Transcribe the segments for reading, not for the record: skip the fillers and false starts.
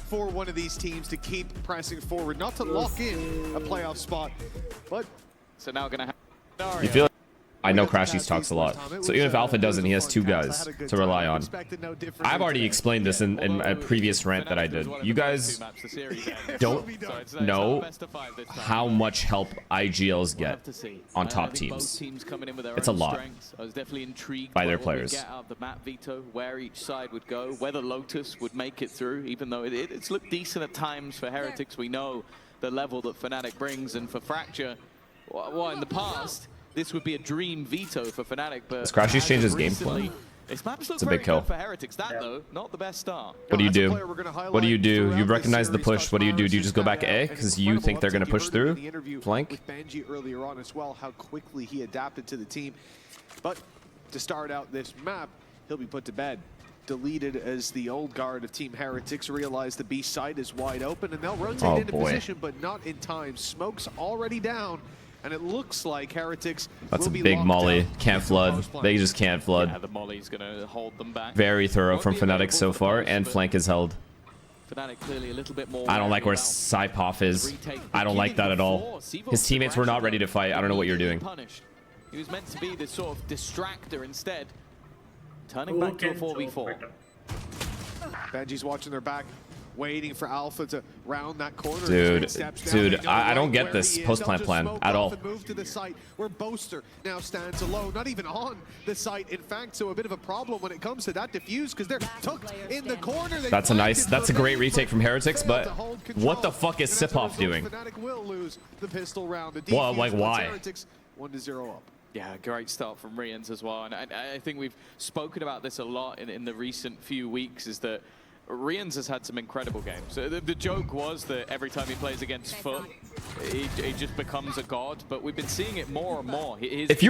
for one of these teams to keep pressing forward, not to lock in a playoff spot, but so now gonna have You feel I know Crashies talks a lot, so even if Alpha doesn't, he has two guys to rely on. I've already explained this in a previous rant that I did. You guys don't know how much help IGLs get on top teams. It's a lot by their players. Get out the map veto where each side would go, whether Lotus would make it through, even though it's looked decent at times for Heretics. We know the level that Fnatic brings, and for Fracture, well, in the past, this would be a dream veto for Fnatic, but Does Crashies change his game plan? It's a big kill for Heretics. That though, not the best start. What do you do? What do you do? You recognize the push. What do? Do you just go back A because you think they're going to push through? Flank? With Benji earlier on as well, how quickly he adapted to the team. But to start out this map, he'll be put to bed. Deleted as the old guard of Team Heretics realize the B site is wide open, and they'll rotate into position, but not in time. Smoke's already down. And it looks like Heretics. That's a big molly. Can't flood. They just can't flood. Yeah, the molly's gonna hold them back. Very thorough from Fnatic so far, and flank is held. Fnatic clearly a little bit more. I don't like where Saipov is. I don't like that at all. His teammates were not ready to fight. I don't know what you're doing. He was meant to be this sort of distractor instead. Turning back to a 4v4. Benji's watching their back, waiting for Alpha to round that corner. Dude, I don't get this post-plant plan at all. Move to the site where Boaster now stands alone, not even on the site. In fact, so a bit of a problem when it comes to that defuse because they're tucked in the corner. That's a great retake from Heretics, but what the fuck is Sipov doing? Fnatic will lose the pistol round. Well, like why? 1-0 up. Yeah, great start from Rians as well. And I think we've spoken about this a lot in the recent few weeks, is that Rians has had some incredible games. The joke was that every time he plays against Foot, he just becomes a god, but we've been seeing it more and more. If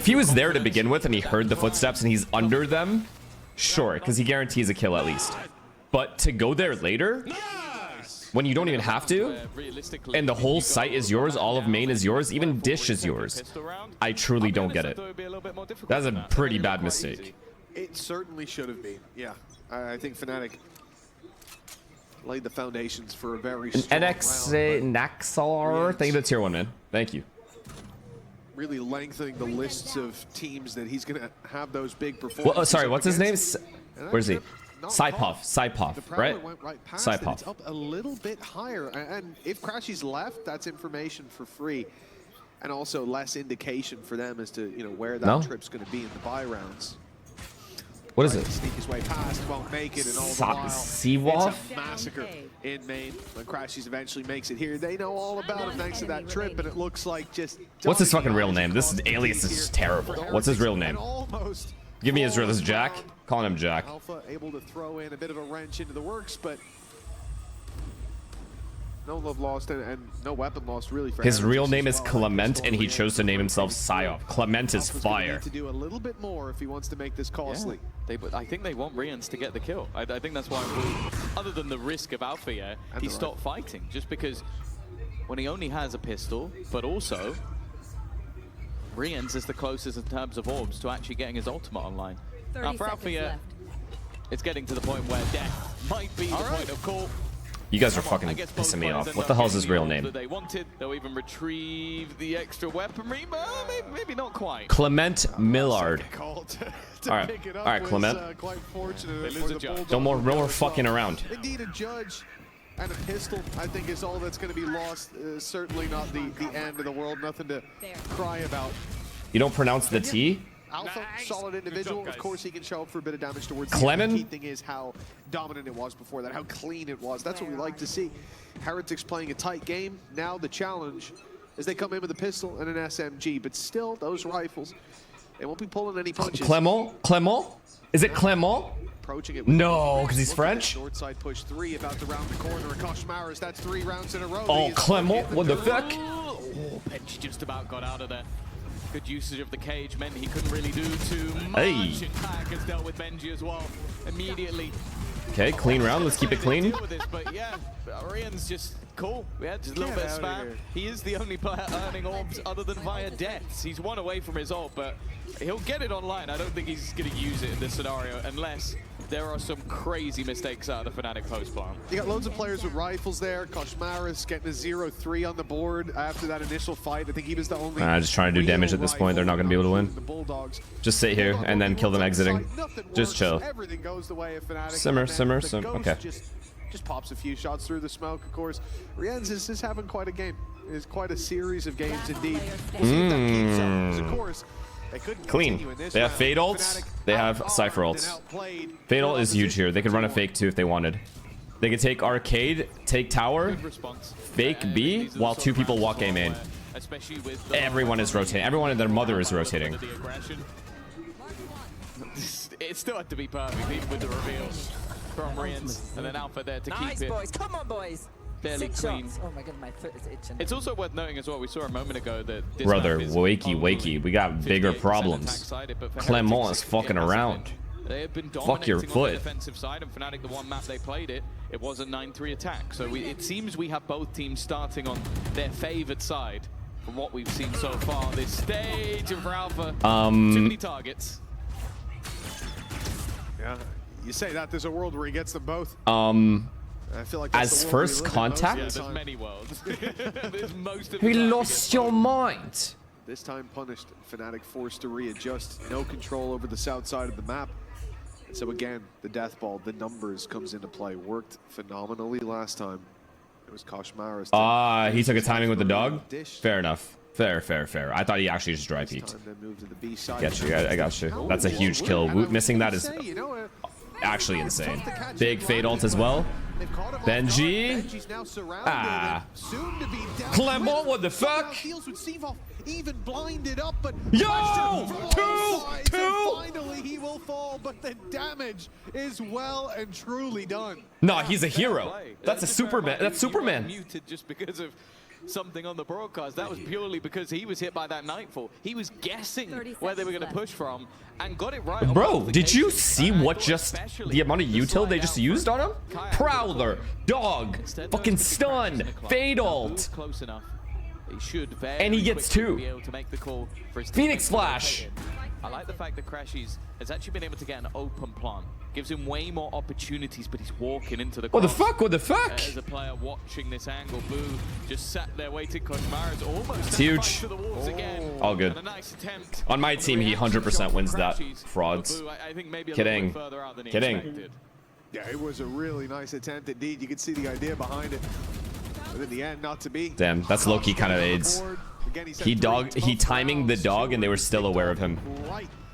he was there to begin with and he heard the footsteps and he's under them, sure, because he guarantees a kill at least. But to go there later, when you don't even have to, and the whole site is yours, all of main is yours, even Dish is yours, I truly don't get it. That's a pretty bad mistake. It certainly should have been, yeah. I think Fnatic laid the foundations for a very strong NX Naxar. Thank you for the tier 1, man. Thank you. Really lengthening the lists of teams that he's going to have those big performances. Well, sorry, what's his name? Where's he? Saipov, right? Saipov. It's up a little bit higher, and if Crashies left, that's information for free, and also less indication for them as to where that trip's going to be in the buy rounds. What is it? Sneak his way past, won't make it, and all the while, it's a massacre in main. When Crashies eventually makes it here, they know all about him thanks to that trip, and it looks like just... What's his fucking real name? This alias is just terrible. What's his real name? Give me his real. This is Jack. Calling him Jack. Alpha able to throw in a bit of a wrench into the works, but no love lost and no weapon lost really for his real name is Clement, and he chose to name himself Psyop. Clement is fire. To do a little bit more if he wants to make this costly. Yeah. I think they want Rians to get the kill. I think that's why, other than the risk of Alpha, he stopped fighting, just because when he only has a pistol, but also Rians is the closest in terms of orbs to actually getting his ultimate online. Now for Alpha, it's getting to the point where death might be the point of call. You guys are fucking pissing me off. What the hell is his real name? They wanted. They'll even retrieve the extra weaponry, but maybe not quite. Clement Millard. All right, Clement. No more fucking around. Indeed, a judge and a pistol, I think, is all that's going to be lost. Certainly not the end of the world. Nothing to cry about. You don't pronounce the T? Alpha, solid individual. Of course, he can show up for a bit of damage towards Clement. The key thing is how dominant it was before that, how clean it was. That's what we like to see. Heretics playing a tight game. Now the challenge is they come in with a pistol and an SMG, but still, those rifles, they won't be pulling any punches. Clement? Is it Clement? Approaching it. No, because he's French. North side push 3, about to round the corner. Akash Maris, that's 3 rounds in a row. Oh, Clement, what the fuck? Oh, Benji just about got out of there. Good usage of the cage meant he couldn't really do too much. Hey. And Tag has dealt with Benji as well immediately. Okay, clean round. Let's keep it clean. But yeah, Rian's just Cool. Yeah, just a little bit of spam. He is the only player earning orbs other than via deaths. He's one away from his ult, but he'll get it online. I don't think he's going to use it in this scenario unless there are some crazy mistakes out of the Fnatic post plan. You got loads of players with rifles there. Koshmaris getting a 0-3 on the board after that initial fight. I think he was the only... just trying to do damage at this point. They're not going to be able to win. Just sit here and then kill them exiting. Just chill. Everything goes the way of Fnatic. Simmer. Okay. Just pops a few shots through the smoke, of course. Rienz is having quite a game. It's quite a series of games indeed. We'll see if that keeps up. Of course, they couldn't continue in this They have round. Fade ults. They have Cypher ults. Fade ult is huge here. They could run a fake too if they wanted. They could take Arcade, take Tower, fake B, while 2 people walk A main. Everyone is rotating. Everyone and their mother is rotating. It still had to be perfect, even with the reveal from Rienz, and then Alpha there to keep it. Boys. Come on, boys. Fairly clean. Oh my god, my foot is itching. It's also worth noting as well, we saw a moment ago that this Brother, map is wakey. We got bigger problems. Clement is fucking around. They have been Fuck your dominating on the foot. defensive side, and Fnatic, the one map they played it was a 9-3 attack. So it seems we have both teams starting on their favored side from what we've seen so far this stage of Alpha. Too many targets. Yeah, you say that, there's a world where he gets them both. I feel like As first contact? Yeah, there's many worlds. There's most of We the time lost your mind. This time punished, Fnatic forced to readjust. No control over the south side of the map. And so again, the death ball, the numbers comes into play. Worked phenomenally last time. It was Koshmaris. He took a timing with the dog? Fair enough. Fair. I thought he actually just dry peeked. Get you, I got you. That's a huge kill. Woot missing that is actually insane. Big Fade ult as well. Benji. Clement, what the fuck? Even blinded up, but Yo! Two! Finally he will fall, but the damage is well and truly done. No, he's a hero. That's a Superman. That's Superman. Muted just because of something on the broadcast. That was purely because he was hit by that Nightfall. He was guessing where they were going to push from and got it right. Bro, did you see what the amount of util they just used on him? Prowler, dog, fucking stun, Fade ult. Close enough. He should And he gets 2. be able to make the call for his Phoenix Flash. I like the fact that Crashies has actually been able to get an open plant. Gives him way more opportunities, but he's walking into the What the fuck? What the fuck? As a player watching this angle, Boo just sat there waiting. Koshmaris almost It's huge. to the walls again. All good. And a nice attempt. On my team, he 100% wins that. Frauds. Boo, I think maybe a Kidding. little bit further out than he Kidding. expected. Yeah, it was a really nice attempt indeed. You could see the idea behind it. But in the end, not to be. Damn, that's low-key kind of AIDS. He timing the dog and they were still aware of him.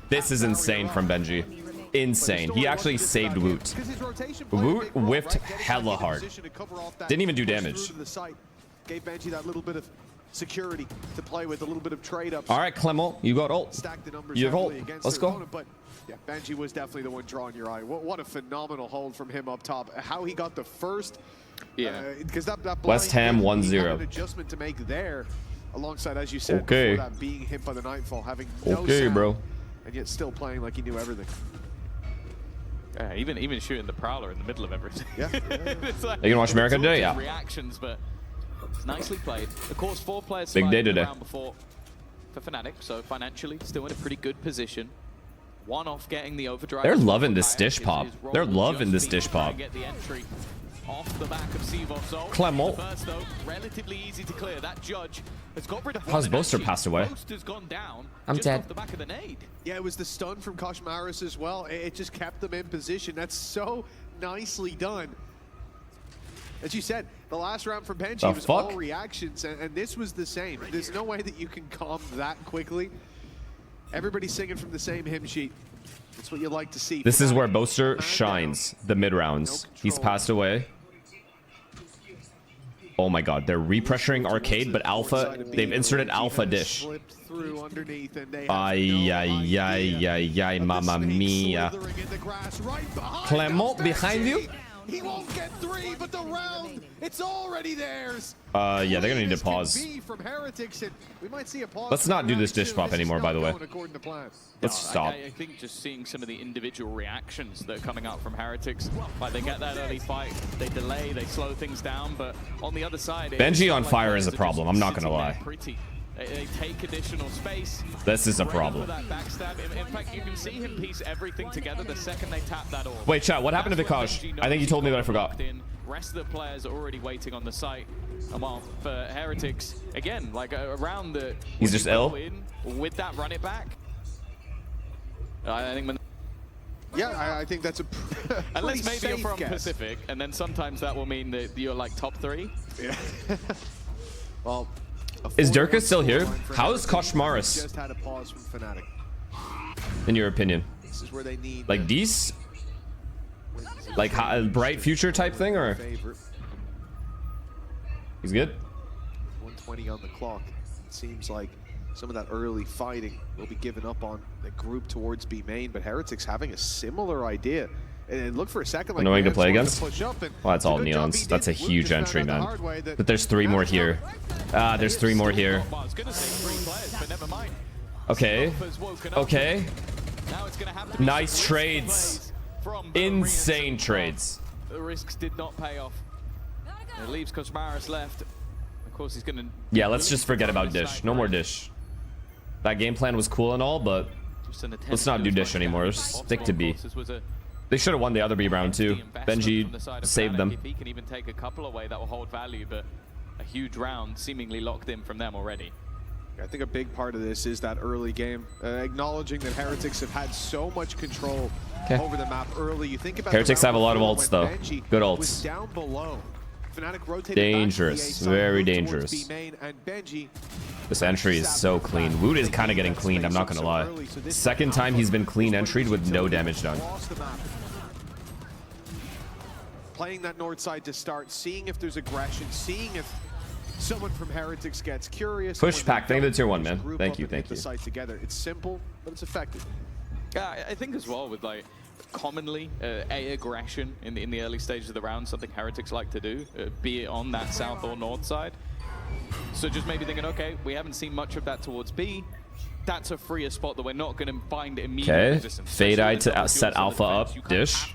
This is insane from Benji. Insane. He actually saved Woot. Woot whiffed hella hard. Didn't even do damage. Gave Benji that little bit of security to play with, a little bit of trade ups. All right, Clement, you got ult. You have ult. Let's go. But yeah, Benji was definitely the one drawing your eye. What a phenomenal hold from him up top. How he got the first. Yeah. Because that West Ham 1-0. An adjustment to make there, alongside, as you said, Okay. before that, being hit by the Nightfall, having no Okay, sound, bro. and yet still playing like he knew everything. Yeah, even shooting the Prowler in the middle of everything. Yeah. It's like, Are you gonna watch America today? Yeah. Reactions, but it's nicely played. Of course, 4 players Big day survived the today. round before for Fnatic, so financially still in a pretty good position. One off getting the overdrive. They're loving this dish pop. They're loving this dish pop. Get the entry off the back of Sivov's ult. Clement. The first, though, relatively easy to clear. That judge has got rid of How's one, Boaster actually. passed away? Boaster's gone down I'm just dead. off the back of the nade. Yeah, it was the stun from Koshmaris as well. It just kept them in position. That's so nicely done. As you said, the last round from Benji was all reactions, and this was the same. There's no way that you can calm that quickly. Everybody's singing from the same hymn sheet. That's what you like to see. This is where Boaster shines, the mid rounds. He's passed away. Oh my god, they're repressuring Arcade, but Alpha, they've inserted Alpha Dish. Ay, ay, ay, ay, ay, mamma mia. Clement behind you? He won't get 3, but the round, it's already theirs. Yeah, they're gonna need to pause. From Heretics, and we might see a pause. Let's not do this dish pop anymore, by the way. Let's stop. I think just seeing some of the individual reactions that are coming out from Heretics, like they get that early fight, they delay, they slow things down, but on the other side, Benji on fire is a problem. I'm not gonna lie. They take additional space. This is a problem. That backstab. In fact, you can see him piece everything together the second they tap that orb. Wait, chat, what happened to Vikash? I think you told me, but I forgot. Rest of the players are already waiting on the site. Well, for Heretics, again, like around the... He's just ill? With that run it back. I think when... Yeah, I think that's a unless maybe you're from guess. Pacific, and then sometimes that will mean that you're like top 3. Yeah. Well... Is Durka still here? How is Koshmaris? Just had a pause from Fnatic. In your opinion? This is where they need like Dees? Like a bright future type thing, or? He's good? 120 on the clock. It seems like some of that early fighting will be given up on the group towards B main, but Heretics having a similar idea. And look for a second, like annoying to play against. Well, that's all neons. That's a huge entry, man. But there's 3 more here. There's 3 more here. Okay. Okay. Nice trades. Insane trades. The risks did not pay off. It leaves Koshmaris left. Of course, he's gonna. Yeah, let's just forget about Dish. No more Dish. That game plan was cool and all, but let's not do Dish anymore. Let's stick to B. They should have won the other B round too. Benji saved them. If he can even take a couple away, that will hold value, but a huge round seemingly locked in from them already. I think a big part of this is that early game, acknowledging that Heretics have had so much control over the map early. You think about Heretics have a lot of ults though. Good ults. Down below. Fnatic rotated dangerous, very dangerous. Benji, this entry is so clean. Wood is kind of getting cleaned, I'm not gonna lie. Second time he's been clean entryed with no damage done. Playing that north side to start, seeing if there's aggression, seeing if someone from Heretics gets curious. Push pack, thank you to tier 1, man. Thank you, thank you. The site together. It's simple, but it's effective. Yeah, I think as well with like commonly a aggression in the early stages of the round, something Heretics like to do, be it on that south or north side. So just maybe thinking, okay, we haven't seen much of that towards B. That's a freer spot that we're not going to find immediate resistance. Fade Eye to set Alpha up, Dish.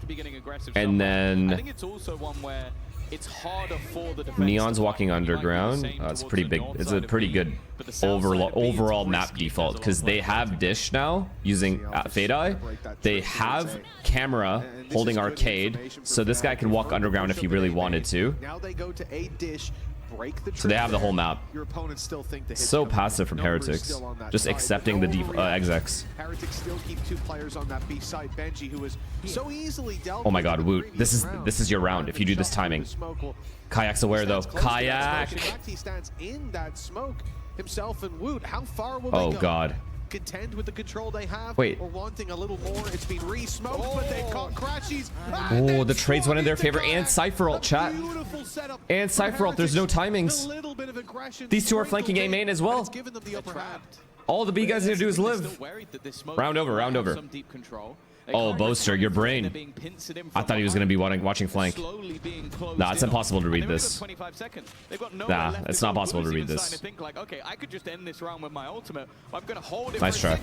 And then I think it's also one where it's harder for the defense. Neon's walking underground. It's pretty big. It's a pretty good overall map default because they have Dish now using Fade Eye. They have Camera holding Arcade, so this guy can walk underground if he really wanted to. Now they go to a Dish. So they have the whole map. Your opponents still think so passive from Heretics, just accepting the execs. Heretics still keep 2 players on that B side. Benji, who was so easily dealt. Oh my God, Woot! This is your round if you do this timing. Kayak's aware though. Kayak. He stands in that smoke himself and Woot. How far will they go? God. Contend with the control they have. Wait. Or wanting a little more. It's been re-smoked, but they caught Crashies. Oh, the trades went in their favor. And Cypher ult, chat. And Cypher ult. There's no timings. These 2 are flanking A main as well. All the B guys need to do is live. Round over, round over. Oh, Boaster, your brain. I thought he was going to be watching flank. Nah, it's impossible to read this. Nah, it's not possible to read this. Nice try.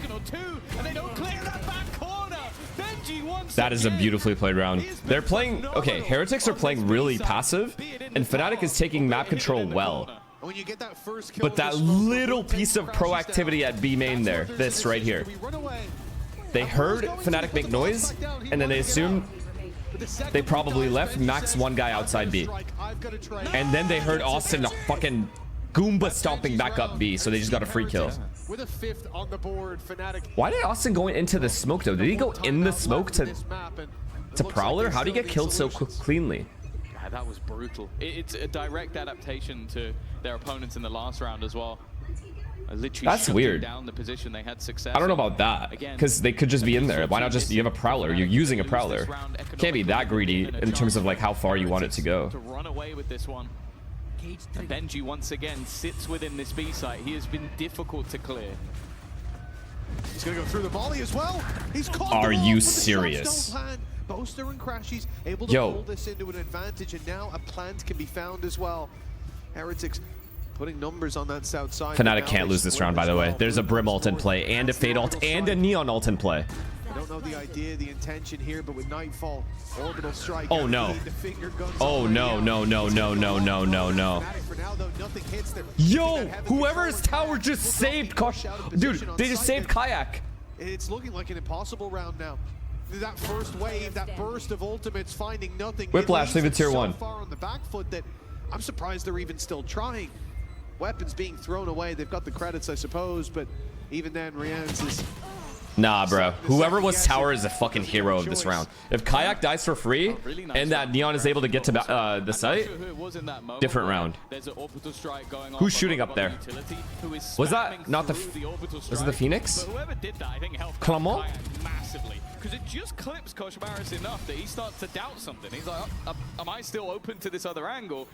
That is a beautifully played round. They're playing... Okay, Heretics are playing really passive, and Fnatic is taking map control well. But that little piece of proactivity at B main there, this right here. They heard Fnatic make noise, and then they assumed they probably left max 1 guy outside B. And then they heard Austin fucking Goomba stomping back up B, so they just got a free kill. Why did Austin go into the smoke though? Did he go in the smoke to Prowler? How did he get killed so cleanly? Yeah, that was brutal. It's a direct adaptation to their opponents in the last round as well. That's weird. Down the position they had success. I don't know about that, because they could just be in there. Why not just, you have a Prowler, you're using a Prowler. Can't be that greedy in terms of like how far you want it to go. To run away with this one. And Benji once again sits within this B site. He has been difficult to clear. He's gonna go through the volley as well. He's caught. Are you serious? Boaster and Crashies able to pull this into an advantage, and now a plant can be found as well. Heretics putting numbers on that south side. Fnatic can't lose this round, by the way. There's a Brim ult in play, and a Fade ult, and a Neon ult in play. I don't know the idea, the intention here, but with Nightfall, Orbital Strike. Oh no. Oh no, no, no, no, no, no, no, no. Yo, whoever's tower just saved dude, they just saved Kayak. It's looking like an impossible round now. That first wave, that burst of ultimates, finding nothing. Whiplash, leave it tier 1. So far on the back foot that I'm surprised they're even still trying. Weapons being thrown away. They've got the credits, I suppose, but even then, Rian's is... Nah, bro. Whoever was tower is a fucking hero of this round. If Kayak dies for free, and that Neon is able to get to the site, different round. Who's shooting up there? Was that not the... Was it the Phoenix? Clement? Because it just clips Koshmaris enough that he starts to doubt something. He's like, am I still open to this other angle?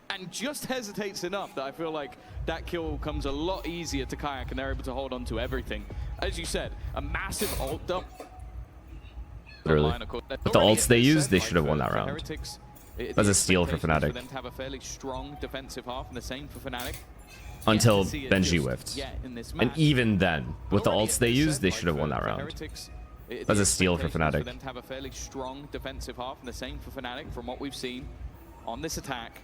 And just hesitates enough that I feel like that kill comes a lot easier to Kayak, and they're able to hold on to everything. As you said, a massive ult dump. Literally. With the ults they used, they should have won that round. That's a steal for Fnatic. For them to have a fairly strong defensive half, and the same for Fnatic. Until Benji whiffed. And even then, with the ults they used, they should have won that round. That's a steal for Fnatic. For them to have a fairly strong defensive half, and the same for Fnatic from what we've seen on this attack.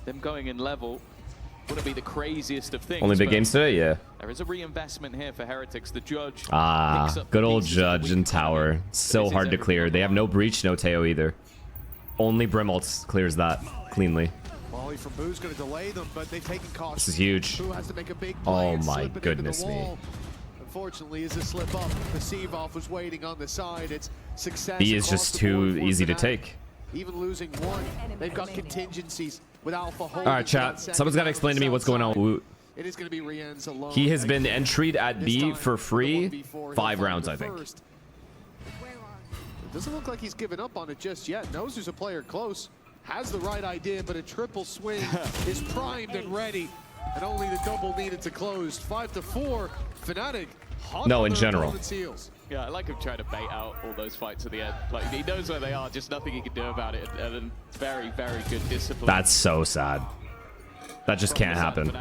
Them going in level wouldn't be the craziest of things. Only big games today, yeah. There is a reinvestment here for Heretics. The Judge. Good old Judge and Tower. So hard to clear. They have no Breach, no Teo either. Only Brim ult clears that cleanly. Volley from Boo's going to delay them, but they've taken caution. This is huge. Boo has to make a big play. Oh my goodness me. Unfortunately, as a slip up, the Seavoff was waiting on the side. It's success. B is just too easy to take. Even losing one, they've got contingencies with Alpha holding. All right, chat. Someone's got to explain to me what's going on with Woot. It is going to be Rian's alone. He has been entried at B for free 5 rounds, I think. It doesn't look like he's given up on it just yet. Knows there's a player close. Has the right idea, but a triple swing is primed and ready. And only the double needed to close. 5-4. Fnatic. No, in general. Yeah, I like him trying to bait out all those fights at the end. Like, he knows where they are, just nothing he can do about it. And very, very good discipline. That's so sad. That just can't happen.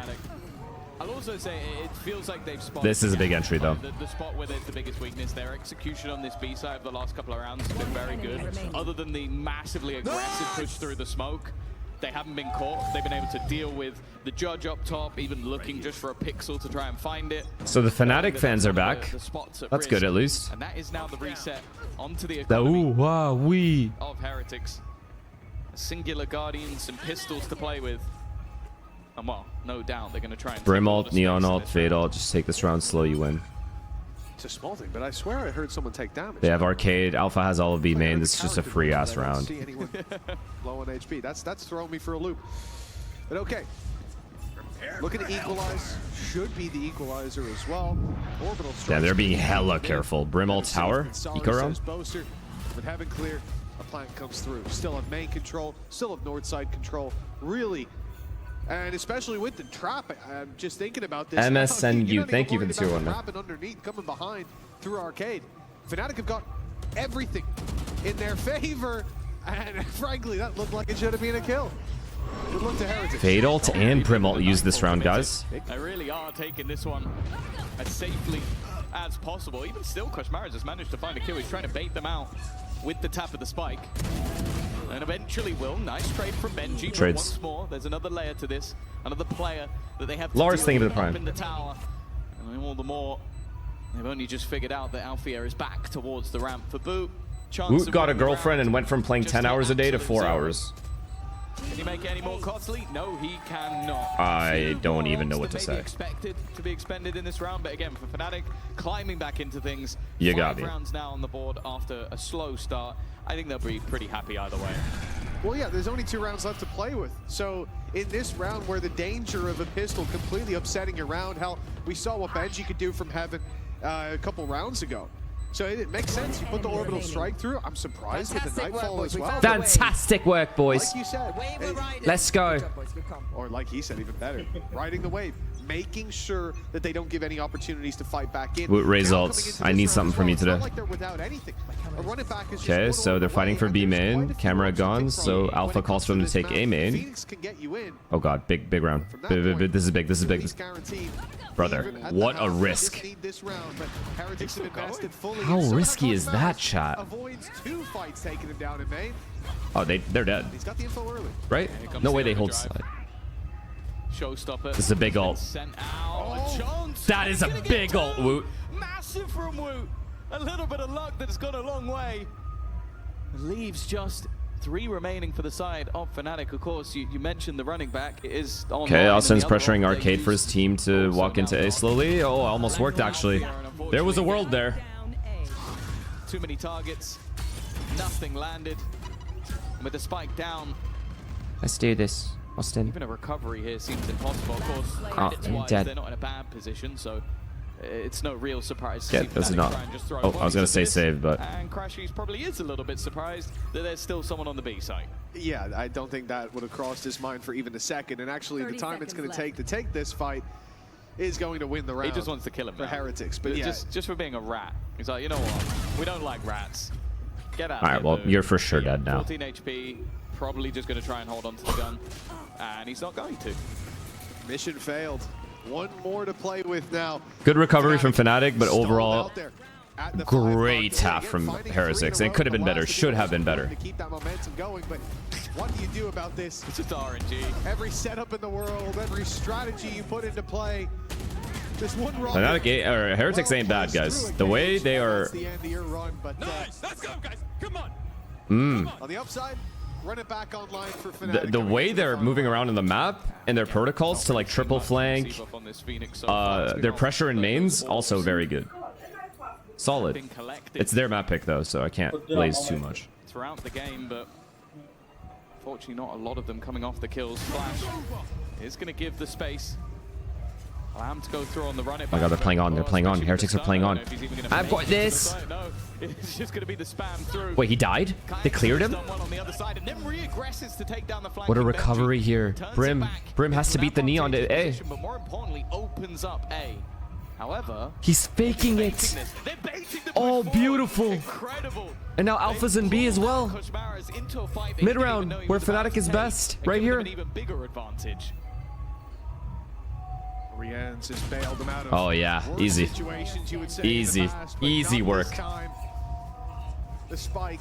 I'll also say it feels like they've spotted. This is a big entry, though. The spot where there's the biggest weakness. Their execution on this B side of the last couple of rounds has been very good. Other than the massively aggressive push through the smoke, they haven't been caught. They've been able to deal with the Judge up top, even looking just for a pixel to try and find it. So the Fnatic fans are back. That's good, at least. And that is now the reset onto the economy of Heretics. A singular Guardians and pistols to play with. And well, no doubt they're going to try and... Brim ult, Neon ult, Fade ult. Just take this round slow, you win. It's a small thing, but I swear I heard someone take damage. They have Arcade. Alpha has all of B main. This is just a free-ass round. Low on HP. That's throwing me for a loop. But okay. Looking to equalize. Should be the equalizer as well. Orbital strike. Yeah, they're being hella careful. Brim ult tower. Eco round. Boaster, but having clear, a plant comes through. Still have main control. Still have north side control. Really. And especially with the trap, I'm just thinking about this. MSNU, thank you for the tier 1. Underneath, coming behind through Arcade. Fnatic have got everything in their favor, and frankly, that looked like it should have been a kill. Good luck to Heretics. Fade ult and Brim ult used this round, guys. They really are taking this one as safely as possible. Even still, Koshmaris has managed to find a kill. He's trying to bait them out with the tap of the spike. And eventually will. Nice trade from Benji. Trades. Once more, there's another layer to this. Another player that they have to Lars, deal thank you with for the up prime. in the tower. And all the more, they've only just figured out that Althea is back towards the ramp for Boot. Woot got a girlfriend and went from playing 10 hours a day to 4 hours. Can he make it any more costly? No, he cannot. I don't even know what to say. Expected to be expended in this round, but again, for Fnatic, climbing back into things. You got 5 me. rounds now on the board after a slow start. I think they'll be pretty happy either way. Well, yeah, there's only 2 rounds left to play with. So in this round where the danger of a pistol completely upsetting your round, hell, we saw what Benji could do from Heaven a couple rounds ago. So it makes sense. You put the orbital strike through. I'm surprised with the Nightfall as well. Fantastic work, boys. Like you said. Let's go. Or like he said, even better. Riding the wave. making sure that they don't give any opportunities to fight back in. Woot results. I need something from you today. Okay, so they're fighting for B main. Camera gone, so Alpha calls for them to take A main. Oh god, big round. This is big. This is big. Brother, what a risk. How risky is that, chat? Oh, they're dead. Right? No way they hold side. Showstopper. This is a big ult. That is a big ult, Woot. Massive from Woot. A little bit of luck that's gone a long way. Leaves just 3 remaining for the side of Fnatic. Of course, you mentioned the running back. It is on. Okay, Alston's pressuring Arcade for his team to walk into A slowly. Oh, almost worked actually. There was a world there. Too many targets. Nothing landed. With the spike down. Let's do this, Austin. Even a recovery here seems impossible. Of course, I'm dead. They're not in a bad position, so it's no real surprise. Yeah, this is not. Oh, I was gonna say save, but. And Crashies probably is a little bit surprised that there's still someone on the B side. Yeah, I don't think that would have crossed his mind for even a second. And actually, the time it's going to take this fight is going to win the round. He just wants to kill him for now. Heretics, but yeah, just for being a rat. He's like, you know what? We don't like rats. Get out. All right, well, dude. you're for sure dead now. 14 HP. Probably just going to try and hold on to the gun, and he's not going to. Mission failed. One more to play with now. Good recovery from Fnatic, but overall, great half from Heretics. It could have been better, should have been better. To keep that momentum going, but what do you do about this? It's just RNG. Every setup in the world, every strategy you put into play. This one wrong. Fnatic or Heretics ain't bad, guys. The way they are. Nice. Let's go, guys. Come on. On the upside. Run it back online for Fnatic. The way they're moving around in the map and their protocols to like triple flank, their pressure in mains also very good. Solid. It's their map pick though, so I can't blaze too much. Throughout the game, but fortunately not a lot of them coming off the kills. Flash is going to give the space. Allow him to go through on the run it back. Oh my god, they're playing on. They're playing on. Heretics are playing on. I've got this. No, it's just going to be the spam through. Wait, he died? They cleared him? What a recovery here. Brim has to beat the knee on to A. But more importantly, opens up A. However, he's faking it. Oh, beautiful. Incredible. And now Alpha's in B as well. Mid round, where Fnatic is best, right here. An even bigger advantage. Rians has bailed them out of oh yeah, easy. Easy work. The spike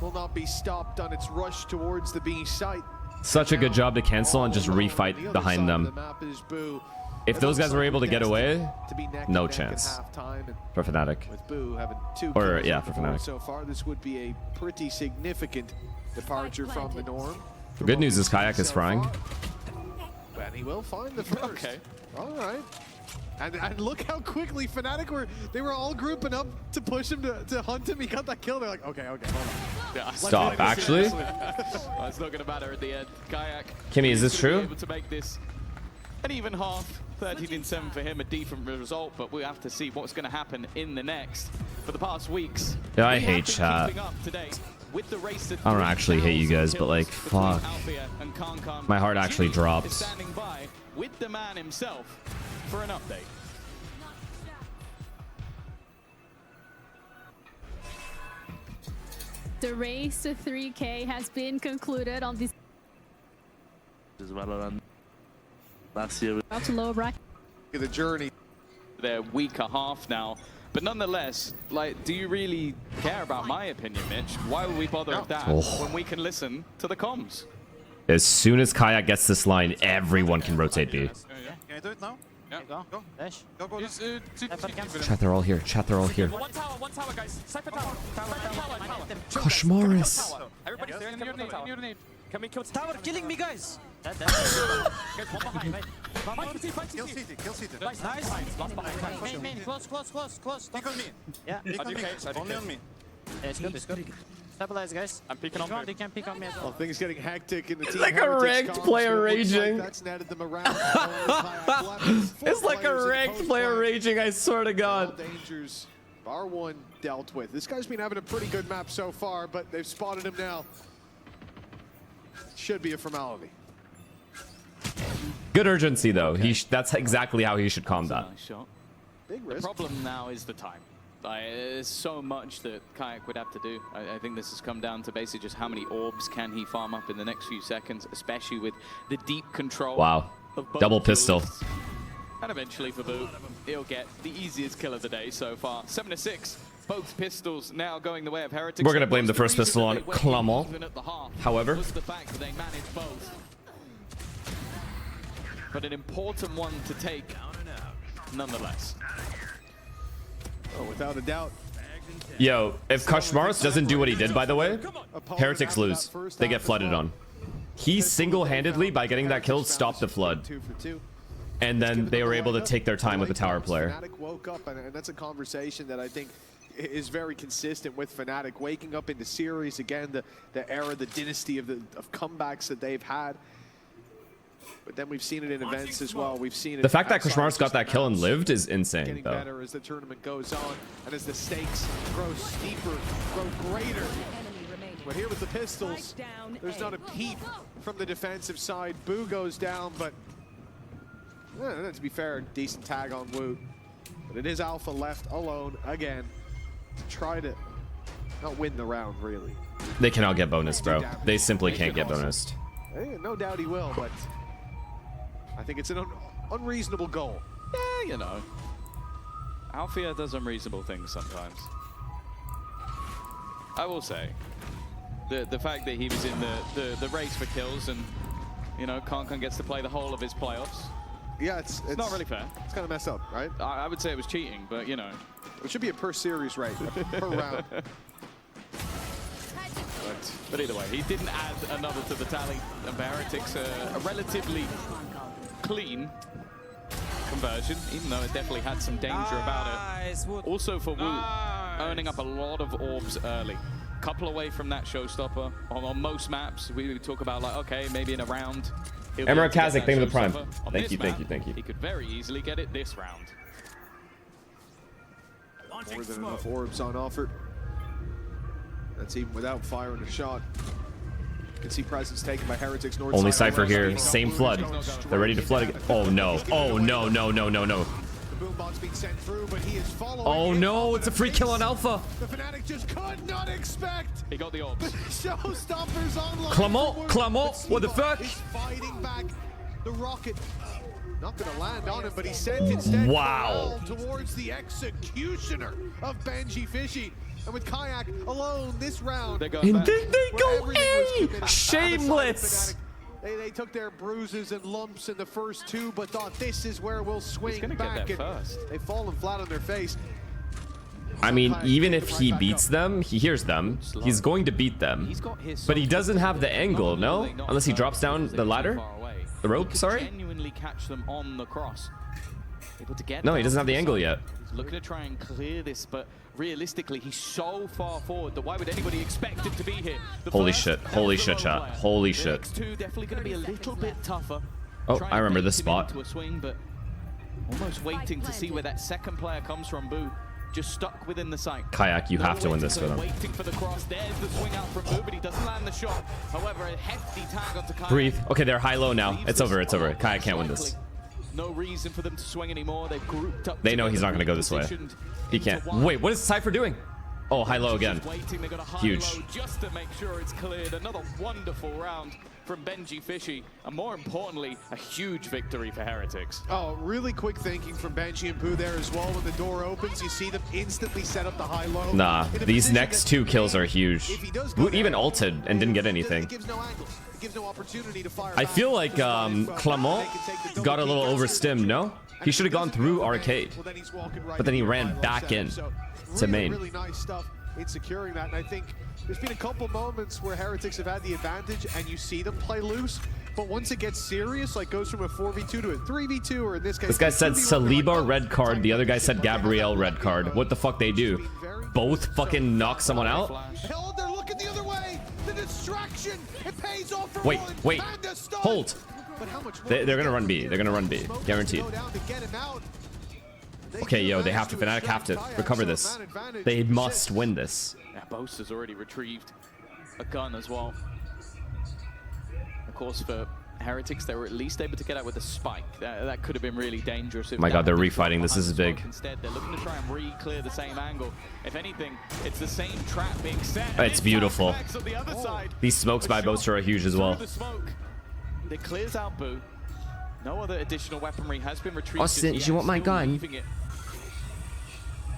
will not be stopped on its rush towards the B site. Such a good job to cancel and just refight behind them. If those guys were able to get away, no chance for Fnatic. Or yeah, for Fnatic. So far, this would be a pretty significant departure from the norm. The good news is Kayak is frying. And he will find the first. Okay. All right. And look how quickly Fnatic were all grouping up to push him to hunt him. He got that kill. They're like, okay, hold on. Yeah, stop. Actually, well, it's not going to matter at the end. Kayak. Kimmy, is this true? Able to make this an even half. 13-7 for him, a decent result, but we have to see what's going to happen in the next. For the past weeks, yeah, I hate chat. I don't actually hate you guys, but like, fuck. My heart actually drops. Standing by with the man himself for an update. The race to 3K has been concluded on this. Valorant last year. To low bracket. The journey. They're week a half now. But nonetheless, like, do you really care about my opinion, Mitch? Why would we bother with that when we can listen to the comms? As soon as Kayak gets this line, everyone can rotate B. Can I do it now? Yeah. Go. Dash. Go. Chat, they're all here. Chat, they're all here. One tower, guys. Cypher tower. Koshmaris. Everybody's there in your nade. Can we kill Tower killing me, guys. Kill CT. Nice. Main. Close. Pick on me. Yeah. Only on me. Yeah, it's good. Stabilize, guys. I'm peeking on They can pick on me as well. Well, things getting hectic in the team. Like a ranked player raging. That's netted them around. It's like a ranked player raging, I swear to God. Dangers. Bar one dealt with. This guy's been having a pretty good map so far, but they've spotted him now. Should be a formality. Good urgency though. That's exactly how he should combat. Nice shot. Big The risk. problem now is the time. There's so much that Kayak would have to do. I think this has come down to basically just how many orbs can he farm up in the next few seconds, especially with the deep control. Wow. Of both Double pistol. duelists. And eventually for Boo, he'll get the easiest kill of the day so far. 7-6. Both pistols now going the way of Heretics. We're gonna blame the first reason pistol that on they went Clement. even at the half However, was the fact that they managed both. But an important one to take nonetheless. Oh, without a doubt. yo, if Kashmaros doesn't do what he did, by the way, Heretics lose. They get flooded on. He single-handedly, by getting that kill, stopped the flood. 2 for 2. And then they were able to take their time with the tower player. Fnatic woke up, and that's a conversation that I think is very consistent with Fnatic waking up in the series again, the era, the dynasty of comebacks that they've had. But then we've seen it in events as well. We've seen it. The fact that outside Kashmaros of got just that kill and maps. lived is insane, Getting though. better as the tournament goes on, and as the stakes grow steeper, grow greater. But here with the pistols, there's not a peep from the defensive side. Boo goes down, but to be fair, decent tag on Woot. But it is Alpha left alone again to try to not win the round, really. They cannot get bonus, bro. They simply can't get bonused. No doubt he will, but I think it's an unreasonable goal. Yeah, you know. Alfia does unreasonable things sometimes. I will say, the fact that he was in the race for kills and, you know, Kankan gets to play the whole of his playoffs. Yeah, it's Not really fair. It's kind of messed up, right? I would say it was cheating, but, you know. It should be a per series rate, per round. But either way, he didn't add another to the tally. And Heretics, a relatively clean conversion, even though it definitely had some danger about it. Also for Wu, earning up a lot of orbs early. Couple away from that showstopper. On most maps, we talk about like, okay, maybe in a round. Emerald Kazik, thank you for the prime. On Thank this you, thank map, you, thank you. He could very easily get it this round. More than enough orbs on offer. That's even without firing a shot. You can see presence taken by Heretics North. Only side. Cypher here, same flood. They're ready to flood again. Oh no, oh no, no, no, no, no. The boombot's being sent through, but he is following. Oh no, it's a free kill on Alpha. The Fnatic just could not expect. He got the orbs. Showstoppers online. Clement, what the fuck? He's fighting back. The rocket not going to land on him, but he sent instead Wow. towards the executioner of Benji Fishy. And with Kayak alone this round, They go And back. then they where go everything was A! committed. Shameless! They took their bruises and lumps in the first two, but thought this is where we'll swing gonna get back. there And first. they've fallen flat on their face. I mean, Kayak even picked if it he right back beats up. them, he hears them. He's going to beat them. He's got his But he soft doesn't have the angle, Not no? only not Unless he hurt, drops down because the they're too ladder? far away. The rope, He could sorry? genuinely catch them on the cross. Able to get No, he down doesn't have to the angle side. yet. He's looking to try and clear this, but realistically, he's so far forward that why would anybody expect him to be here? The Holy first, shit, that holy was the shit, lone chat. player. Holy The shit. next two definitely going to be a little bit tougher. Oh, Try I and remember bait this him spot. into a swing, but almost waiting to see where that second player comes from. Boo just stuck within the sight. Kayak, you have to win this with him. Waiting for the cross. There's the swing out from Boo, but he doesn't land the shot. However, a hefty tag onto Kayak. Breathe. Okay, they're high-low now. Leaves It's the over, it's over. spot. Kayak can't win this. No reason for them to swing anymore. They've grouped up. They know he's not together, gonna go this way. positioned He can't. into one. Wait, what is Cypher doing? Oh, high-low again. Just waiting. They got a high Huge. low just to make sure it's cleared. Another wonderful round from Benji Fishy, and more importantly, a huge victory for Heretics. Oh, really quick thinking from Benji and Pooh there as well. When the door opens, you see them instantly set up the high-low. Nah, in a these position next that two kills are huge. if he does go Woot even down, ulted and didn't get anything. It gives no angles. It gives no opportunity to fire I back. feel like Despite if, Clement they can take the got a little double overstimmed, no? He should have gone through arcade. Well, then he's walking right But then he into the ran high-low back setup. in So to really, main. really nice stuff in securing that. And I think there's been a couple moments where Heretics have had the advantage and you see them play loose. But once it gets serious, like goes from a 4v2 to a 3v2, or in this case, This guy said 2v1, they're like, Saliba oh, red card. The other guy said Gabrielle red card. What the fuck they do? Both fucking knock someone out? Hell, they're looking the other way. The distraction, it pays off for Wait, one. wait. Panda stun. Hold. But how much more They're do gonna they run B. get? They're gonna run B. Smoke has to Guaranteed. go down to get him out. Okay, yo, they have managed to. Fnatic have to extract recover Kayak, this. so man advantage They for must 6. win this. Yeah, Boast has already retrieved a gun as well. Of course, for Heretics, they were at least able to get out with a spike. That could have been really dangerous. Oh my god, they're refighting. This is big. Instead, they're looking to try and re-clear the same angle. If anything, it's the same trap being set. It's beautiful. On the other side. These smokes by Boaster are huge as well. The smoke. It clears out Boo. No other additional weaponry has been retrieved. Austin, do you want my gun?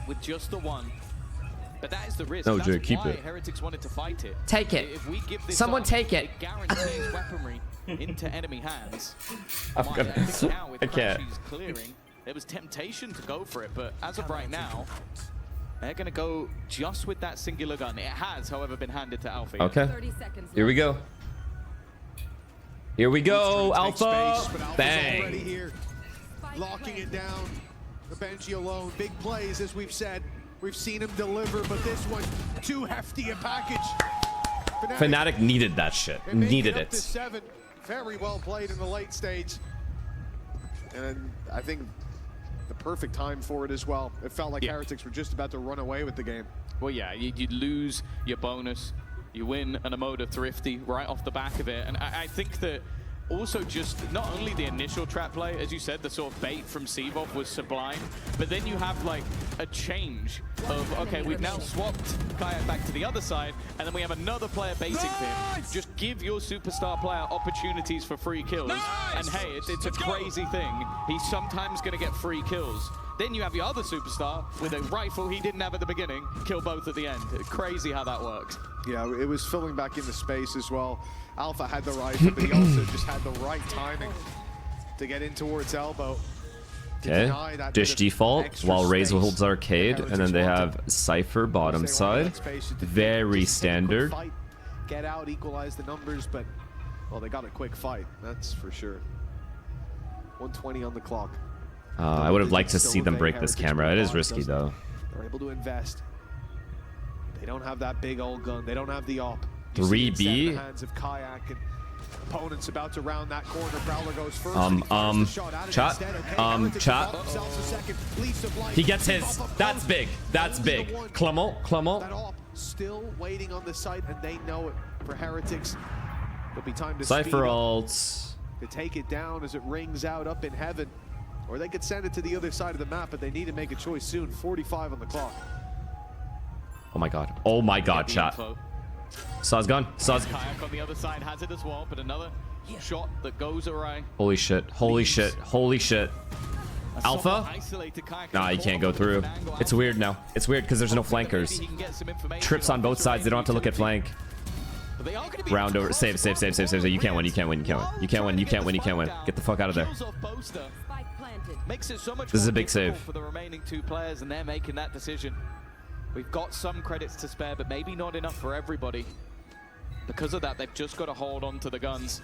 With just the one. But that is the risk. No, That's Jay, keep why it. Heretics wanted to fight it. Take it. If we give this Someone up, take it. guarantees weaponry into enemy hands. I'm gonna- I think now with I can't. Crashy's clearing, there was temptation to go for it, but as of right now, they're going to go just with that singular gun. It has, however, been handed to Alpha. Okay. Here we go. Here we go, Alpha. Bang. Already here, locking it down. The Benji alone, big plays as we've said. We've seen him deliver, but this one too hefty a package. Fnatic needed that shit. Needed Up to it. 7. Very well played in the late stage. And I think the perfect time for it as well. It felt like Heretics were just about to run away with the game. Well, yeah, you lose your bonus. You win an emote of Thrifty right off the back of it. And I think that also just not only the initial trap play, as you said, the sort of bait from Sevov was sublime, but then you have like a change of, okay, we've now swapped Kayak back to the other side, and then we have another player baiting him. Just give your superstar player opportunities for free kills. And hey, it's a crazy thing. He's sometimes going to get free kills. Then you have your other superstar with a rifle he didn't have at the beginning, kill both at the end. Crazy how that works. Yeah, it was filling back into space as well. Alpha had the rifle, but he also just had the right timing to get in towards elbow. Okay. Dish default while Raze holds arcade, and then they have Cypher bottom side. Very standard. Get out, equalize the numbers, but well, they got a quick fight, that's for sure. 120 on the clock. I would have liked to see them break this camera. It is risky though. They're able to invest. They don't have that big old gun. They don't have the op. 3B. Hands of Kayak and opponents about to round that corner. Prowler goes first. Chat. He gets his. That's big. That's big. Clement. That op still waiting on the site, and they know it. For Heretics, it'll be time to Cypher ults. to take it down as it rings out up in heaven. Or they could send it to the other side of the map, but they need to make a choice soon. 45 on the clock. Oh my god. Oh my god, chat. Saw's gone. Saw's. Kayak on the other side has it as well, but another shot that goes awry. Holy shit. Holy shit. Holy shit. Alpha? Nah, you can't go through. It's weird now. It's weird because there's no flankers. Trips on both sides. They don't have to look at flank. Round over. Save. You can't win. You can't win. Get the fuck out of there. This is a big save. For the remaining two players, and they're making that decision. We've got some credits to spare, but maybe not enough for everybody. Because of that, they've just got to hold on to the guns.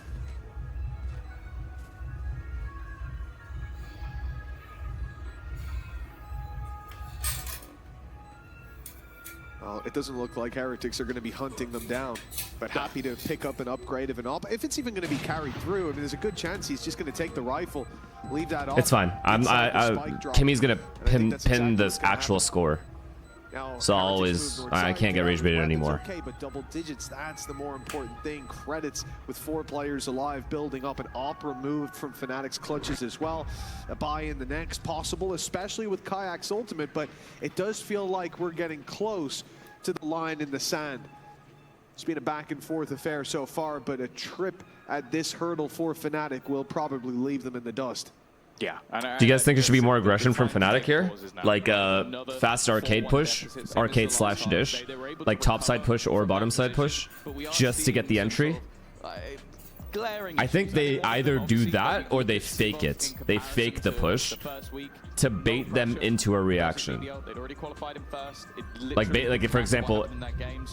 Well, it doesn't look like Heretics are going to be hunting them down, but happy to pick up an upgrade of an op. If it's even going to be carried through, I mean, there's a good chance he's just going to take the rifle, leave that off. It's fine. Kimmy's going to pin this actual score. Now, So I can't get rage baited anymore. Okay, but double digits, that's the more important thing. Credits with 4 players alive, building up an op removed from Fnatic's clutches as well. A buy in the next possible, especially with Kayak's ultimate, but it does feel like we're getting close to the line in the sand. It's been a back and forth affair so far, but a trip at this hurdle for Fnatic will probably leave them in the dust. Yeah. Do you guys think there should be more aggression from Fnatic here? Like a fast arcade push, arcade / dish, like top side push or bottom side push, just to get the entry? I think they either do that or they fake it. They fake the push to bait them into a reaction. Like for example,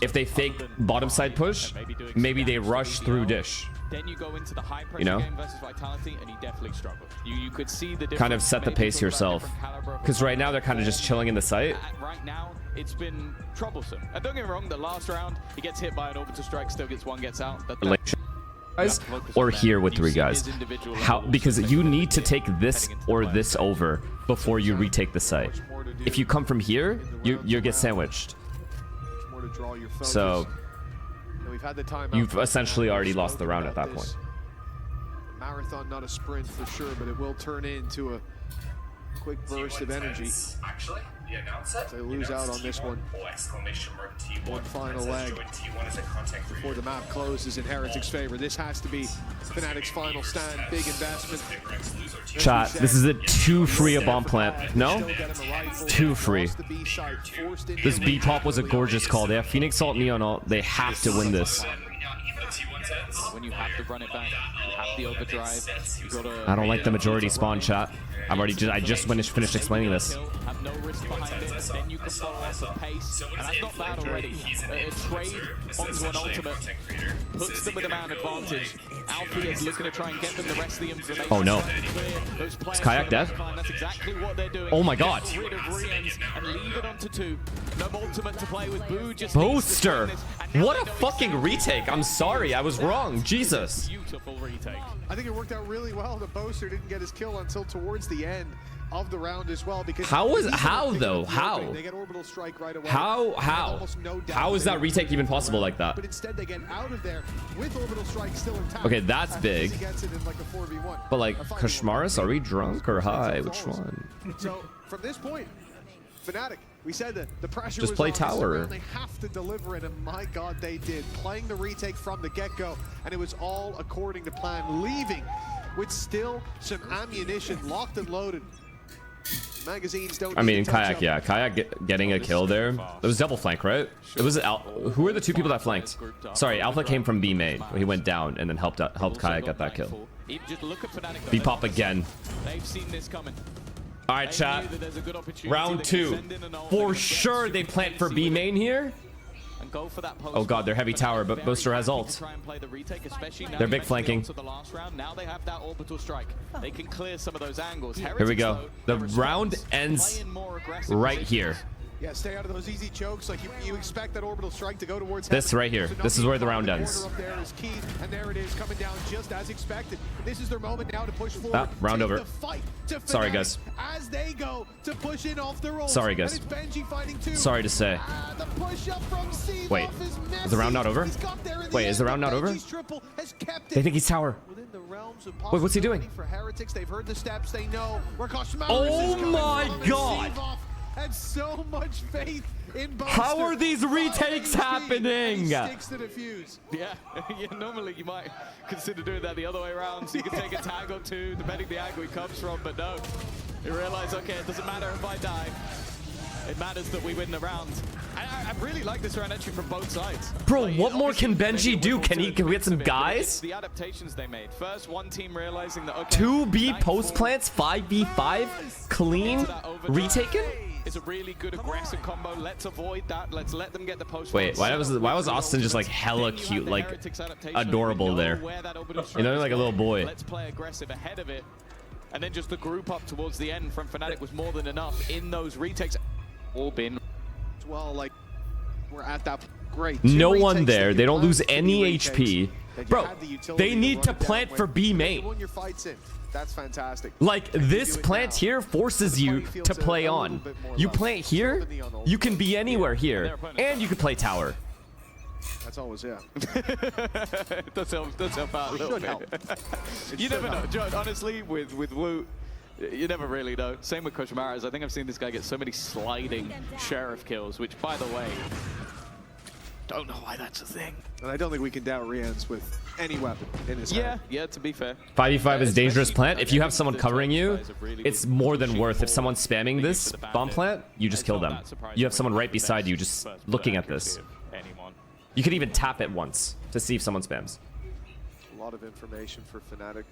if they fake bottom side push, maybe they rush through dish. Then you go into the high pressure You know? game versus Vitality, and he definitely struggled. You could see the difference. Kind of set the pace yourself. Because right now they're kind of just chilling in the site. Right now, it's been troublesome. And don't get me wrong, the last round, he gets hit by an orbital strike, still gets one, gets out. Guys, or here with 3 guys. How? Because you need to take this or this over before you retake the site. If you come from here, you get sandwiched. So you've essentially already lost the round at that point. Marathon, not a sprint for sure, but it will turn into a quick burst of energy. Actually, the announcer. They lose out on this one. One final leg before the map closes in Heretic's favor. This has to be Fnatic's final stand. Big investment. Chat, this is a 2 free a bomb plant. No? 2 free. This B pop was a gorgeous call. They have Phoenix Salt Neon ult. They have to win this. When you have to run it back, you have the overdrive. You gotta I don't like the majority spawn, chat. I just finished explaining this. have no risk behind it, then you can follow up with pace, and that's not bad already. A trade onto an ultimate puts them with a man advantage. Alfie is looking to try and get them the rest of the information. Oh no. Is Kayak dead? That's exactly what they're doing. Oh my god. Get rid of Rians and leave it onto 2. No ultimate to play with. Boo just Booster! What a fucking retake. I'm sorry, I was wrong. Jesus. Beautiful retake. I think it worked out really well. The Boaster didn't get his kill until towards the end of the round as well. Because How though? How? They get orbital strike right away. How? How is that retake even possible like that? But instead they get out of there with orbital strike still intact. Okay, that's big. He gets it in like a 4v1. But like, Kashmaris, are we drunk or high? Which one? So from this point, Fnatic, we said that the pressure Just was play on this tower. round. They have to deliver it, and my god, they did. Playing the retake from the get-go, and it was all according to plan, leaving with still some ammunition locked and loaded. Magazines don't. I mean, need to touch Kayak, up. yeah. Kayak getting a kill there. It was double flank, right? It was who are the 2 people that flanked? Sorry, Alpha came from B main. He went down and then helped Kayak get that kill. Just look at Fnatic. B pop again. They've seen this coming. All right, chat. Round 2. For sure, they plant for B main here. And go for that post. Oh god, they're heavy tower, but Booster has ult. They're big flanking. Now they have that orbital strike. They can clear some of those angles. Here we go. The round ends right here. Yeah, stay out of those easy chokes. Like you expect that orbital strike to go towards This right here. This is where the round ends. Up there is key, and there it is, coming down just as expected. This is their moment now to push forward. Round Take over. the fight to Sorry, Fnatic guys. As they go to push in off the rolls. Sorry, guys. And it's Benji fighting too. Sorry to say. The push up from Seedoff Wait, is the round not over? He's got there in the Wait, is the end, round not over? Benji's triple has kept it They think he's tower. within the realms of Wait, what's he doing? possibility for Heretics. They've heard the steps. They know where Kashmaris Oh is coming my from, and God. Seedoff had so much faith in Boaster. How are these retakes happening? Sticks to defuse. Yeah, yeah, normally you might consider doing that the other way around, so you can take a tag or 2, depending the angle he comes from, but no. You realize, okay, it doesn't matter if I die. It matters that we win the round. I really like this round actually from both sides. Bro, Like, what more can obviously, Benji do? Can we get some It's guys? the adaptations they made. First, one team realizing that, okay, 2B Nightfall post plants, 5v5, clean, to that overdrive retaken? is a really good aggressive combo. Let's avoid that. Let's let them get the post. Wait, why was Austin just like hella cute, like adorable there? You know, like a little boy. Let's play aggressive ahead of it. And then just the group up towards the end from Fnatic was more than enough in those retakes. All been. Well, like, we're at that great. No Two one retakes there. that They you don't plan lose to be any retakes, HP. that you Bro, had the utility they need run to it down plant when for B you main. won your fights in. That's fantastic. Like, this do it plant now. here forces The you playing field's to play a little on. bit more You level. plant here, Some of the neon ult. you can be anywhere here, and you can play tower. That's always, yeah. It does help out a little Should bit. help. You never know. Joe, honestly, with Wu, you never really know. Same with Kashmaris. I think I've seen this guy get so many sliding sheriff kills, which, by the way, don't know why that's a thing. And I don't think we can doubt Rian's with any weapon in his hand. Yeah, to be fair. 5v5 is dangerous Especially plant. If you have the someone Twitch covering you, guys are really it's good more than pushing worth. If forward. someo's spamming They this use the bomb bandit. plant, you just It's kill not them. that surprising You have when someone it's right the beside you best just first looking bullet at this. accuracy of anyone. You could even tap it once to see if someone spams. A lot of information for Fnatic.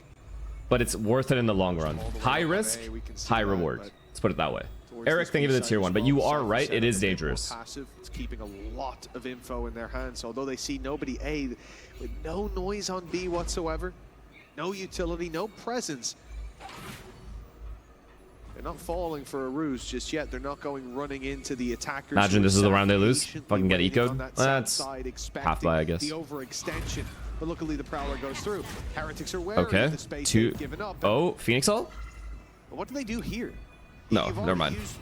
But it's worth it in the long run. High risk, high reward. Let's put it that way. Eric, thank you for the tier 1, but you are right, it is dangerous. Passive. It's keeping a lot of info in their hands. Although they see nobody A, with no noise on B whatsoever, no utility, no presence. They're not falling for a ruse just yet. They're not going running into the attackers. Imagine this is the round they lose. Patiently Fucking get waiting ecoed. on that That's side, half buy, I guess. The overextension. But luckily the Prowler goes through. Heretics are wary Okay. of the space Two. they've given up. Oh, Phoenix ult? But what do they do here? No, You've never already mind. used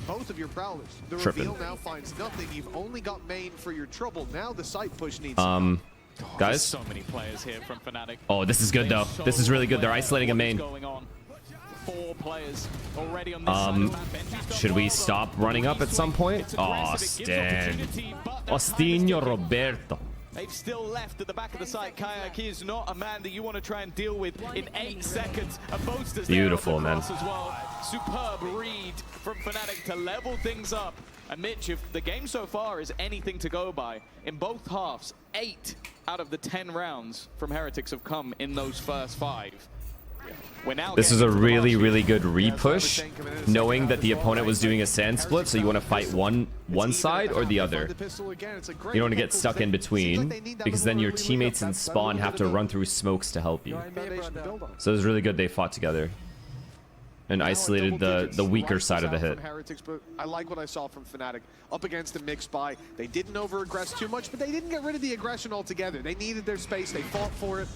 both of your Prowlers. The Tripping. reveal now finds nothing. You've only got main for your trouble. Now the site push needs Guys. So many players here from Fnatic. Oh, this is good though. This is really good. They're isolating a main. 4 players already on this side of the map. Benji's got Should we one. stop running up at some point? It's Oh, aggressive, it gives Stan. opportunity, but they're Ostinho still- Roberto. They've still left at the back of the site. Kayak is not a man that you want to try and deal with in 8 seconds. A boaster's Beautiful, there on man. the cross as well. Superb read from Fnatic to level things up. And Mitch, if the game so far is anything to go by, in both halves, 8 out of the 10 rounds from Heretics have come in those first 5. We're now This is a getting into the really, last really good repush, knowing that the opponent was doing a sand split, so you want to fight one side or the other. You don't want to get stuck in between, because then your teammates in spawn have to run through smokes to help you. So it was really good they fought together and isolated the weaker side of the hit. But I like what I saw from Fnatic up against a mixed buy. They didn't over-aggress too much, but they didn't get rid of the aggression altogether. They needed their space. They fought for it.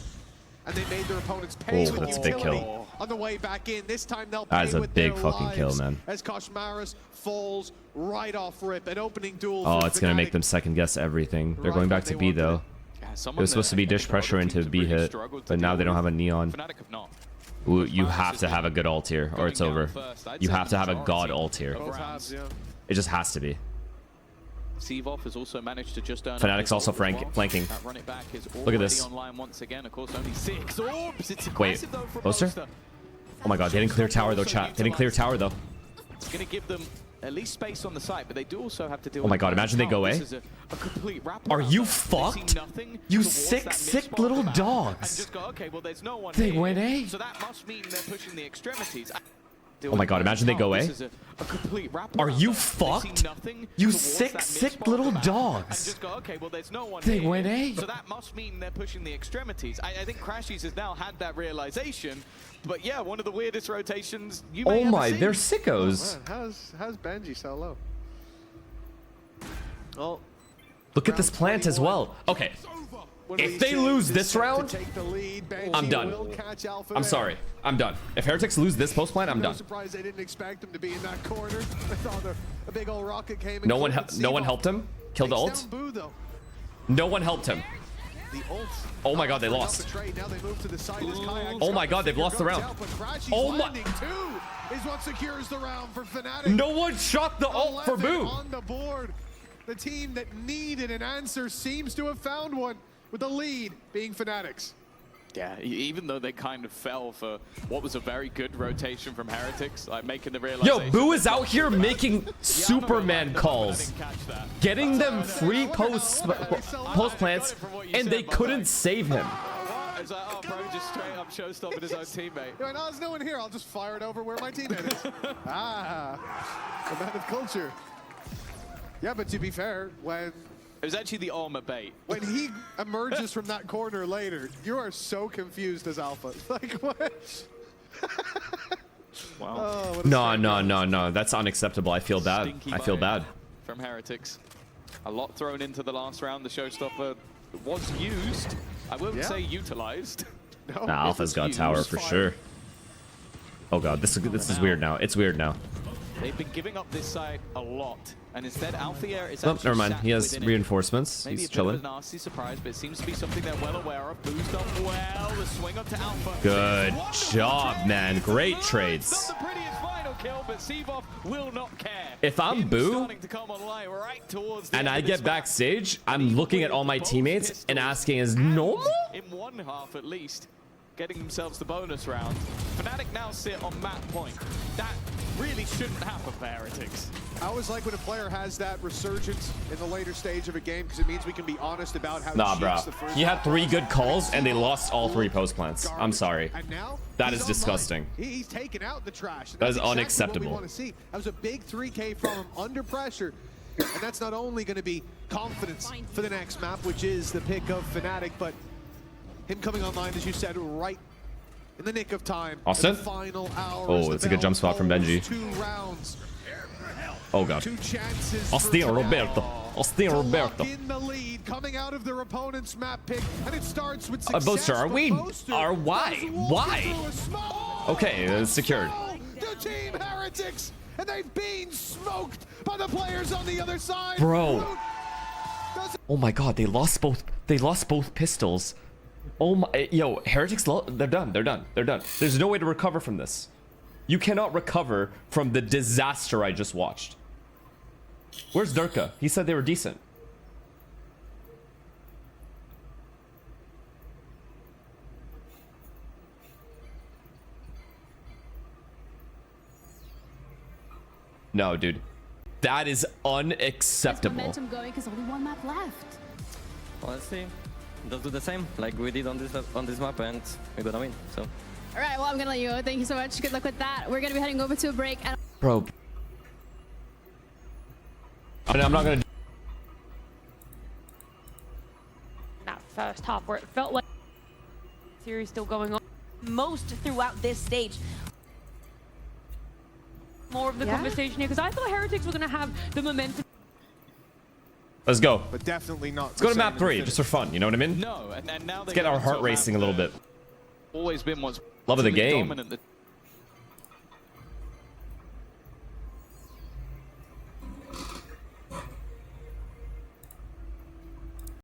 And they made their opponents pay Oh, with that's a big utility kill. on the way back in. This time they'll That pay is a with big their fucking lives kill, man. As Koshmaris falls right off rip, an opening duel. Oh, for it's going to make Fnatic. them second guess everything. They're Right going back when to they B, wanted though. it. Yeah, It someone was supposed to be that I dish think pressure other into teams B have really hit, struggled to but now deal they don't with. have a neon. Fnatic have not. Ooh, you have to have a good ult here, or it's Going down over. first, I'd You say have to have a majority god ult here. of Both rounds. halves, yeah. It just has to be. Sevov has also managed to just earn Fnatic's also flanking. That run it back is Look at this. online once again. Of course, only 6 orbs. It's Wait, aggressive though for Boaster? Boaster. Oh my god, they didn't clear tower though, chat. They didn't clear tower though. It's going to give them at least space on the site, but they do also have to deal Oh my with god, imagine they go This away. is a complete wrap Are around you there. They see fucked? nothing You towards sick, that sick mid-spot little back dogs. And just go, okay, well, there's no one They here, went A. So that must mean they're pushing the extremities. Oh my god, imagine they go This A. is a complete wrap Are around you there. They see fucked? nothing You towards sick, that sick mid-spot little back. dogs. And just go, okay, well, there's no one They here. went A. So that must mean they're pushing the extremities. I think Crashies has now had that realization. But yeah, one of the weirdest rotations you may Oh ever my, see. they're sickos. Man, how's Benji so low? Well, Look at this plant as well. Okay, when If we they see lose this this set to round, take the lead, Benji I'm done. will catch Alpha I'm there. sorry. I'm done. If Heretics lose this post plant, I'm No done. surprise they didn't expect him to be in that corner. They thought a big old rocket came. No one helped him. Killed the ult. Boo, though. No one helped him. The ult. Oh my god, they Offering up lost. the trade. Now they move to the side as Kayak Oh my tries god, to they've figure lost the goes round. out, but Crashy's Oh my- landing too is what secures the round for Fnatic. No one shot the ult for 11 Boo. on the board. The team that needed an answer seems to have found one, with the lead being Fnatic's. Yeah, even though they kind of fell for what was a very good rotation from Heretics, like making the Yo, realization. Boo is out here making Superman I calls, didn't catch that. getting them free post plants, and they couldn't save him. I was like, oh, bro, just straight up showstopping his own teammate. You're like, no, there's no one here. I'll just fire it over where my teammate is. A man of culture. Yeah, but to be fair, when It was actually the armor bait. he emerges from that corner later, you are so confused as Alpha. Like, what? Wow. Oh, what a No, strange no, round. no, no. That's unacceptable. I feel bad. Stinky I feel bite bad. From Heretics. A lot thrown into the last round. The showstopper was used. I wouldn't Yeah. say utilized. No, Nah, Alpha's got tower for sure. Oh god, this is weird now. It's weird now. They've been giving up this side a lot. And instead, Althea is Oh, actually never mind. sat He has within it. reinforcements. Maybe He's a bit chilling. of a nasty surprise, but it seems to be something they're well aware of. Boost up well, the swing up to Alpha. Good Wonderful job, trade. man. Great It's trades. not the prettiest final kill, but Sevov will not care. If I'm Him Boo, starting to come online right towards the and end I of this get map. backstage, I'm looking at all my teammates and asking, is normal? In one half at least, getting themselves the bonus round. Fnatic now sit on map point. That really shouldn't happen for Heretics. I always like when a player has that resurgence in the later stage of a game because it means we can be honest about how Nah, cheeks bro. the first He had 3 good calls, and they lost all 3 post plants. I'm garbage. sorry. And now That he's is online. disgusting. He's taken out the trash. And That is that's exactly unacceptable. What we want to see. That was a big 3K from him under pressure. And that's not only going to be confidence for the next map, which is the pick of Fnatic, but him coming online, as you said, right in the nick of time. Austin? In the final hour. Oh, as the that's a good bell jump spot from tolls. Benji. 2 rounds. Oh god. 2 chances. Austin for Roberto. Fnatic Austin to Roberto. lock in the lead, coming out of their opponent's map pick, and it starts with success. Boaster, are for we- Boaster. are why? Goes walking Why? through a smoke. Okay, it's secured. To Team Heretics, and they've been smoked by the players on the other side. Bro. Oh my god, they lost both pistols. Oh my, yo, Heretics, they're done. There's no way to recover from this. You cannot recover from the disaster I just watched. Where's Durka? He said they were decent. No, dude. That is unacceptable. Momentum going because only one map left. Honestly, just do the same like we did on this map, and we're gonna win. So. All right, well, I'm gonna let you go. Thank you so much. Good luck with that. We're gonna be heading over to a break. And Bro. I'm not gonna. That first half where it felt like the series still going on most throughout this stage. More of the conversation here because I thought Heretics were going to have the momentum. Let's go. But definitely not. Let's go to map 3 just for fun. You know what I mean? No, and now Let's get our heart racing a little bit. Always been what's love of the game. dominant.